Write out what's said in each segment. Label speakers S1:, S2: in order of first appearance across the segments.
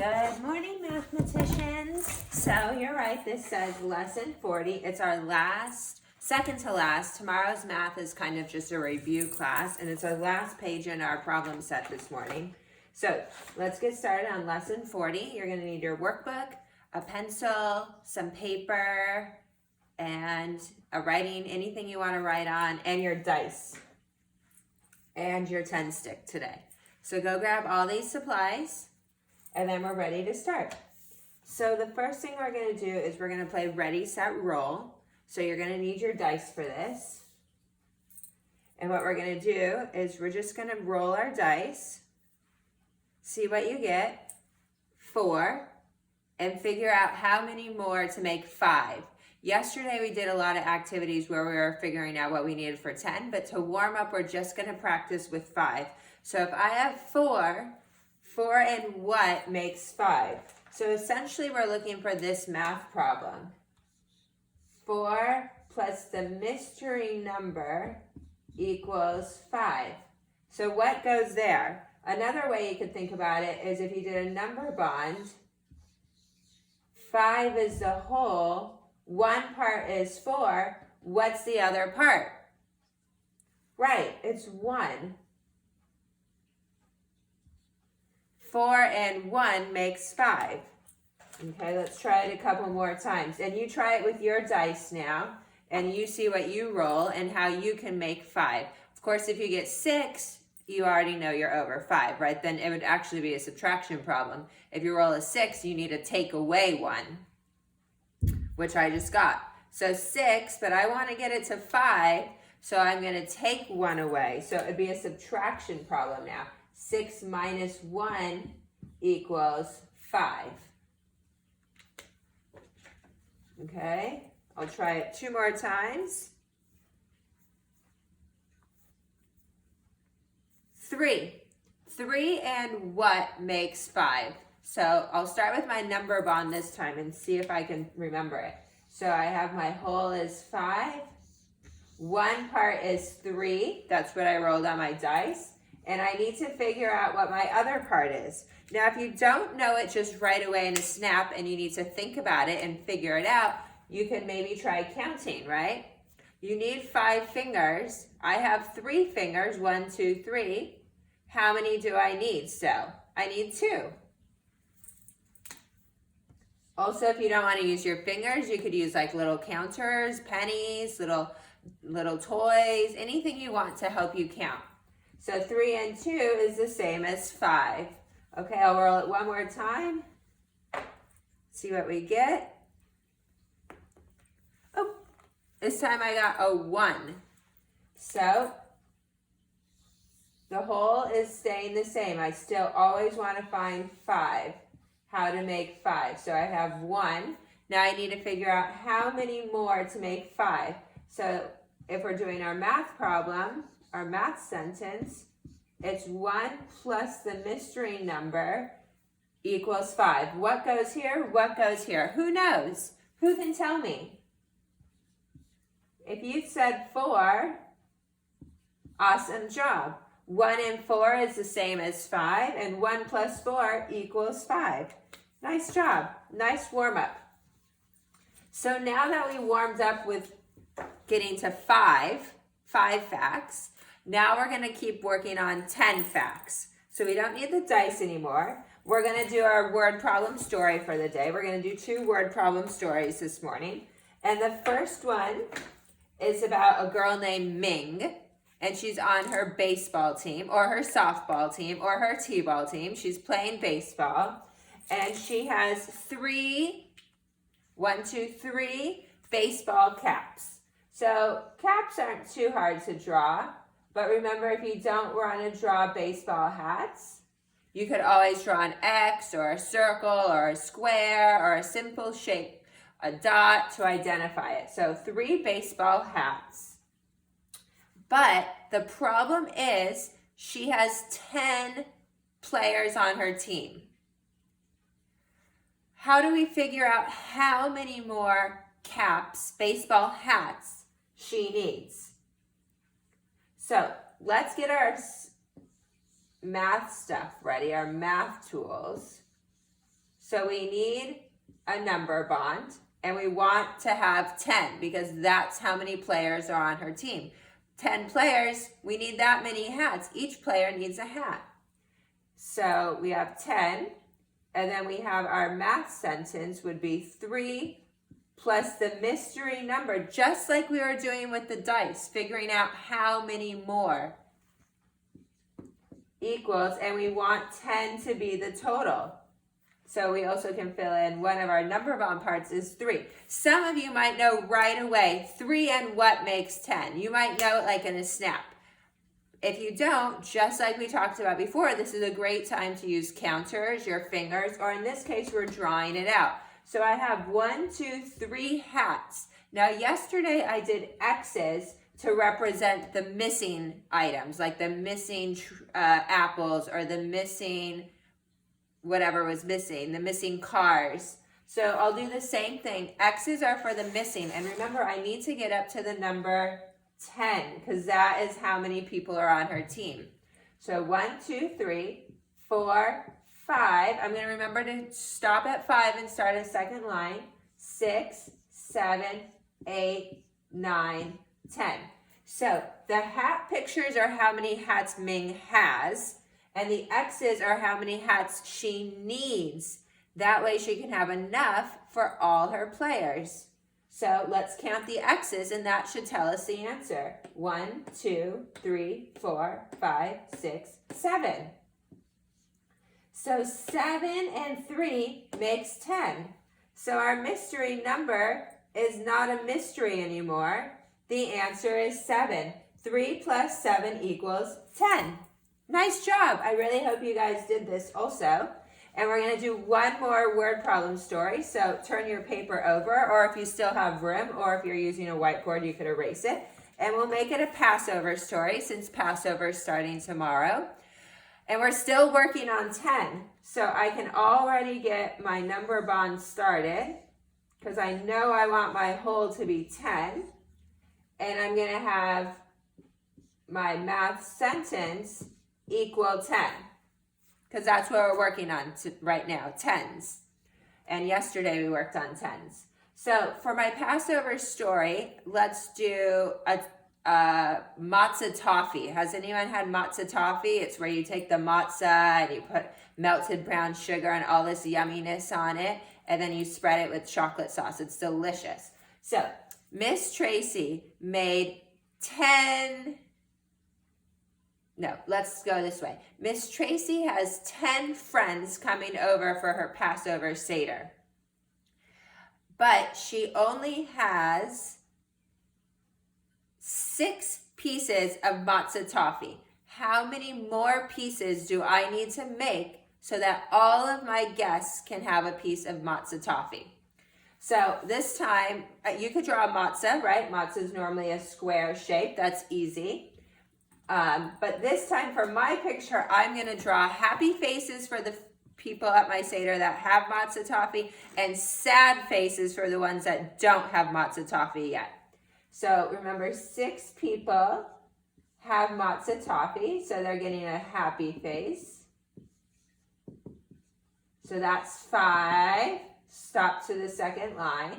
S1: Good morning, mathematicians. So you're right, this says lesson 40. It's our second to last. Tomorrow's math is kind of just a review class, and it's our last page in our problem set this morning. So let's get started on lesson 40. You're going to need your workbook, a pencil, some paper, and a writing, anything you want to write on, and your dice, and your 10 stick today. So go grab all these supplies, and then we're ready to start. So the first thing we're going to do is we're going to play ready, set, roll. So you're going to need your dice for this. And what we're going to do is we're just going to roll our dice, see what you get, 4, and figure out how many more to make 5. Yesterday we did a lot of activities where we were figuring out what we needed for 10, but to warm up we're just going to practice with 5. So if I have 4 and what makes 5? So essentially we're looking for this math problem. 4 plus the mystery number equals 5. So what goes there? Another way you could think about it is if you did a number bond, 5 is the whole, one part is 4, what's the other part? Right, it's 1. 4 and 1 makes 5. Okay, let's try it a couple more times. And you try it with your dice now, and you see what you roll and how you can make 5. Of course, if you get 6, you already know you're over 5, right? Then it would actually be a subtraction problem. If you roll a 6, you need to take away 1, which I just got. So 6, but I want to get it to 5, so I'm going to take 1 away. So it would be a subtraction problem now. 6 minus 1 equals 5. Okay, I'll try it 2 more times. 3. 3 and what makes 5? So I'll start with my number bond this time and see if I can remember it. So I have my whole is 5. One part is 3. That's what I rolled on my dice. And I need to figure out what my other part is. Now, if you don't know it just right away in a snap and you need to think about it and figure it out, you can maybe try counting, right? You need 5 fingers. I have 3 fingers, 1, 2, 3. How many do I need? So I need 2. Also, if you don't want to use your fingers, you could use like little counters, pennies, little toys, anything you want to help you count. So 3 and 2 is the same as 5. Okay, I'll roll it one more time. See what we get. Oh, this time I got a 1. So the whole is staying the same. I still always want to find 5. How to make 5. So I have 1. Now I need to figure out how many more to make 5. So if we're doing our math problem, our math sentence, it's 1 plus the mystery number equals 5. What goes here? What goes here? Who knows? Who can tell me? If you said 4, awesome job. 1 and 4 is the same as 5, and 1 plus 4 equals 5. Nice job. Nice warm-up. So now that we warmed up with getting to 5 facts, now we're going to keep working on 10 facts. So we don't need the dice anymore. We're going to do our word problem story for the day. We're going to do 2 word problem stories this morning. And the first one is about a girl named Ming. And she's on her baseball team or her softball team or her t-ball team. She's playing baseball. And she has 3 baseball caps. So caps aren't too hard to draw. But remember, if you don't want to draw baseball hats, you could always draw an X or a circle or a square or a simple shape, a dot to identify it. So 3 baseball hats. But the problem is she has 10 players on her team. How do we figure out how many more caps, baseball hats, she needs? So let's get our math stuff ready, our math tools. So we need a number bond, and we want to have 10 because that's how many players are on her team. 10 players, we need that many hats. Each player needs a hat. So we have 10, and then we have our math sentence would be 3 plus the mystery number, just like we were doing with the dice, figuring out how many more equals, and we want 10 to be the total. So we also can fill in one of our number bond parts is 3. Some of you might know right away 3 and what makes 10. You might know it like in a snap. If you don't, just like we talked about before, this is a great time to use counters, your fingers, or in this case, we're drawing it out. So I have 1, 2, 3 hats. Now yesterday I did X's to represent the missing items, like the missing apples or the missing whatever was missing, the missing cars. So I'll do the same thing. X's are for the missing. And remember, I need to get up to the number 10 because that is how many people are on her team. So 1, 2, 3, 4, 5. I'm going to remember to stop at 5 and start a second line. 6, 7, 8, 9, 10. So the hat pictures are how many hats Ming has, and the X's are how many hats she needs. That way she can have enough for all her players. So let's count the X's, and that should tell us the answer. 1, 2, 3, 4, 5, 6, 7. So 7 and 3 makes 10. So our mystery number is not a mystery anymore. The answer is 7. 3 plus 7 equals 10. Nice job. I really hope you guys did this also. And we're going to do one more word problem story. So turn your paper over, or if you still have room, or if you're using a whiteboard, you could erase it. And we'll make it a Passover story since Passover is starting tomorrow. And we're still working on 10. So I can already get my number bond started because I know I want my whole to be 10. And I'm going to have my math sentence equal 10. Because that's what we're working on right now, 10s. And yesterday we worked on 10s. So for my Passover story, let's do a matzah toffee. Has anyone had matzah toffee? It's where you take the matzah and you put melted brown sugar and all this yumminess on it, and then you spread it with chocolate sauce. It's delicious. So Miss Tracy made 10. No, let's go this way. Miss Tracy has 10 friends coming over for her Passover Seder. But she only has 6 pieces of matzah toffee. How many more pieces do I need to make so that all of my guests can have a piece of matzah toffee? So this time, you could draw a matzah, right? Matzah is normally a square shape. That's easy. But this time for my picture, I'm going to draw happy faces for the people at my Seder that have matzah toffee and sad faces for the ones that don't have matzah toffee yet. So remember, 6 people have matzah toffee, so they're getting a happy face. So that's 5. Stop to the second line.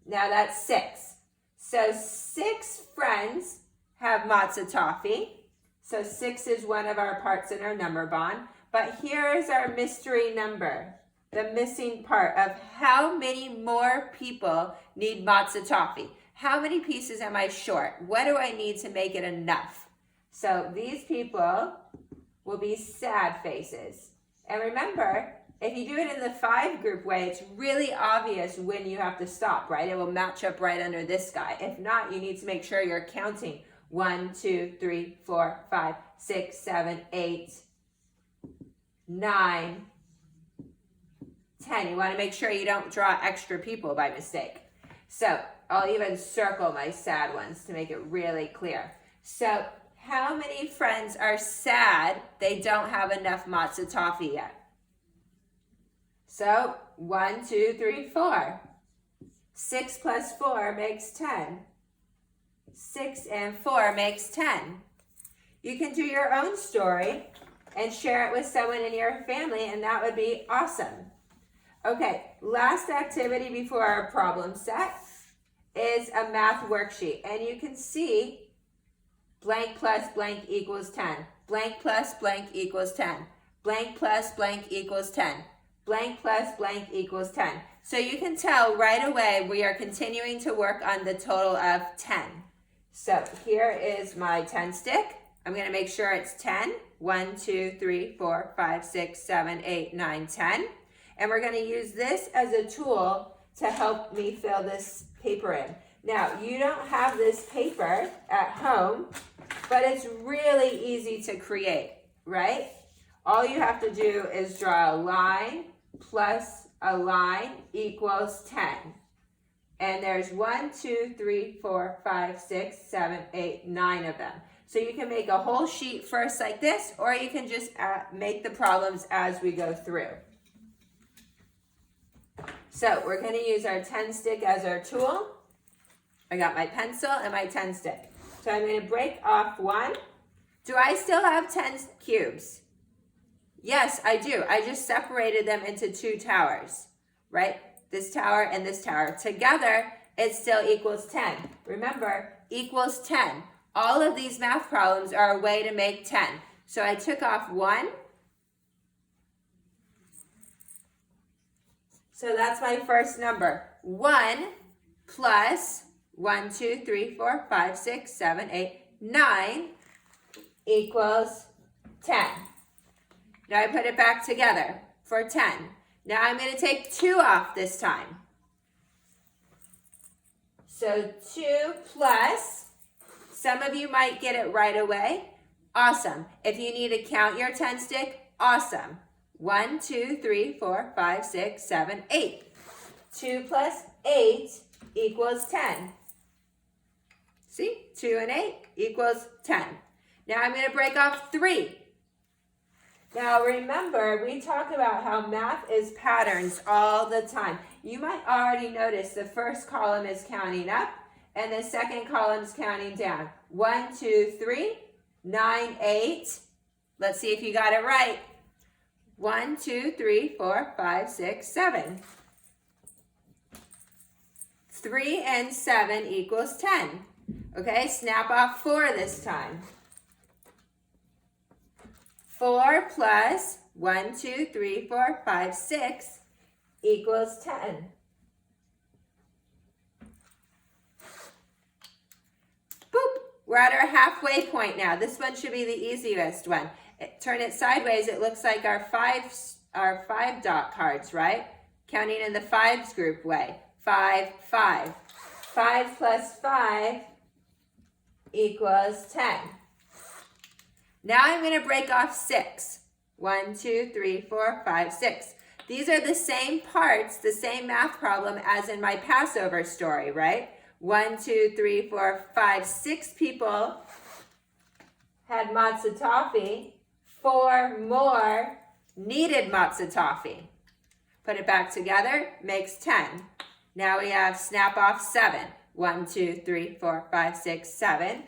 S1: Now that's 6. So 6 friends have matzah toffee. So 6 is one of our parts in our number bond. But here is our mystery number, the missing part of how many more people need matzah toffee. How many pieces am I short? What do I need to make it enough? So these people will be sad faces. And remember, if you do it in the 5 group way, it's really obvious when you have to stop, right? It will match up right under this guy. If not, you need to make sure you're counting 1, 2, 3, 4, 5, 6, 7, 8, 9, 10. You want to make sure you don't draw extra people by mistake. So I'll even circle my sad ones to make it really clear. So how many friends are sad they don't have enough matzah toffee yet? So 1, 2, 3, 4. 6 plus 4 makes 10. 6 and 4 makes 10. You can do your own story and share it with someone in your family, and that would be awesome. Okay, last activity before our problem set is a math worksheet. And you can see blank plus blank equals 10. Blank plus blank equals 10. Blank plus blank equals 10. Blank plus blank equals 10. So you can tell right away we are continuing to work on the total of 10. So here is my 10 stick. I'm going to make sure it's 10. 1, 2, 3, 4, 5, 6, 7, 8, 9, 10. And we're going to use this as a tool to help me fill this paper in. Now, you don't have this paper at home, but it's really easy to create, right? All you have to do is draw a line plus a line equals 10. And there's 1, 2, 3, 4, 5, 6, 7, 8, 9 of them. So you can make a whole sheet first like this, or you can just make the problems as we go through. So we're going to use our 10 stick as our tool. I got my pencil and my 10 stick. So I'm going to break off one. Do I still have 10 cubes? Yes, I do. I just separated them into two towers, right? This tower and this tower. Together, it still equals 10. Remember, equals 10. All of these math problems are a way to make 10. So I took off one. So that's my first number. 1 plus 1, 2, 3, 4, 5, 6, 7, 8, 9 equals 10. Now I put it back together for 10. Now I'm going to take 2 off this time. So 2 plus, some of you might get it right away. Awesome. If you need to count your 10 stick, awesome. 1, 2, 3, 4, 5, 6, 7, 8. 2 plus 8 equals 10. See? 2 and 8 equals 10. Now I'm going to break off 3. Now remember, we talk about how math is patterns all the time. You might already notice the first column is counting up and the second column is counting down. 1, 2, 3, 9, 8. Let's see if you got it right. 1, 2, 3, 4, 5, 6, 7. 3 and 7 equals 10. Okay, snap off 4 this time. 4 plus 1, 2, 3, 4, 5, 6 equals 10. Boop. We're at our halfway point now. This one should be the easiest one. Turn it sideways. It looks like our five dot cards, right? Counting in the fives group way. 5, 5. 5 plus 5 equals 10. Now I'm going to break off 6. 1, 2, 3, 4, 5, 6. These are the same parts, the same math problem as in my Passover story, right? 1, 2, 3, 4, 5, 6 people had matzah toffee. 4 more needed matzah toffee. Put it back together, makes 10. Now we have snap off 7. 1, 2, 3, 4, 5, 6, 7.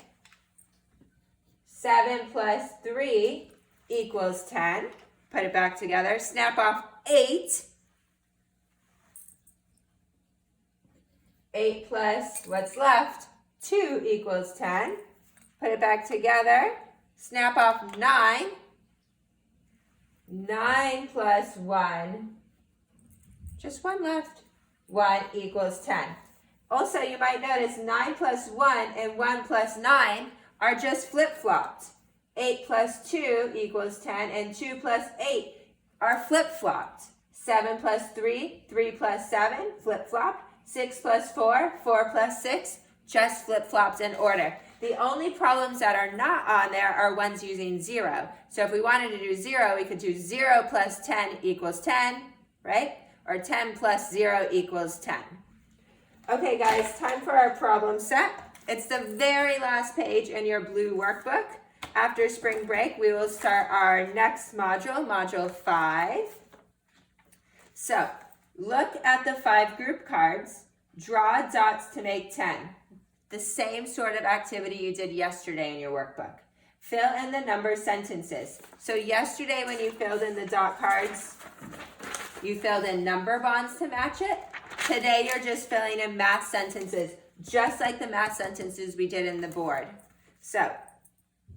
S1: 7 plus 3 equals 10. Put it back together. Snap off 8. 8 plus what's left? 2 equals 10. Put it back together. Snap off 9. 9 plus 1. Just 1 left. 1 equals 10. Also, you might notice 9 plus 1 and 1 plus 9 are just flip-flopped. 8 plus 2 equals 10, and 2 plus 8 are flip-flopped. 7 plus 3, 3 plus 7, flip-flopped. 6 plus 4, 4 plus 6, just flip-flopped in order. The only problems that are not on there are ones using 0. So if we wanted to do 0, we could do 0 plus 10 equals 10, right? Or 10 plus 0 equals 10. Okay, guys, time for our problem set. It's the very last page in your blue workbook. After spring break, we will start our next module, module 5. So, look at the 5 group cards. Draw dots to make 10. The same sort of activity you did yesterday in your workbook. Fill in the number sentences. So yesterday when you filled in the dot cards, You filled in number bonds to match it. Today, you're just filling in math sentences, just like the math sentences we did in the board. So,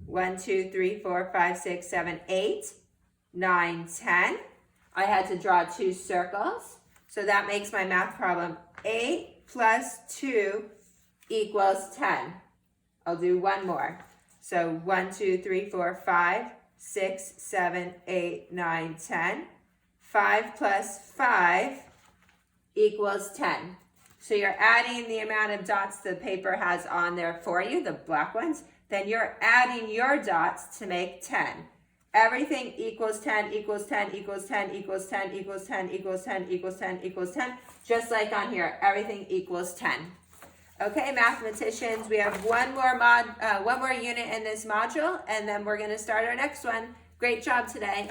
S1: 1, 2, 3, 4, 5, 6, 7, 8, 9, 10. I had to draw 2 circles. So that makes my math problem 8 plus 2 equals 10. I'll do one more. So 1, 2, 3, 4, 5, 6, 7, 8, 9, 10. 5 plus 5 equals 10. So you're adding the amount of dots the paper has on there for you, the black ones. Then you're adding your dots to make 10. Everything equals 10, equals 10, equals 10, equals 10, equals 10, equals 10, equals 10, equals 10. Just like on here, everything equals 10. Okay, mathematicians, we have one more unit in this module, and then we're going to start our next one. Great job today.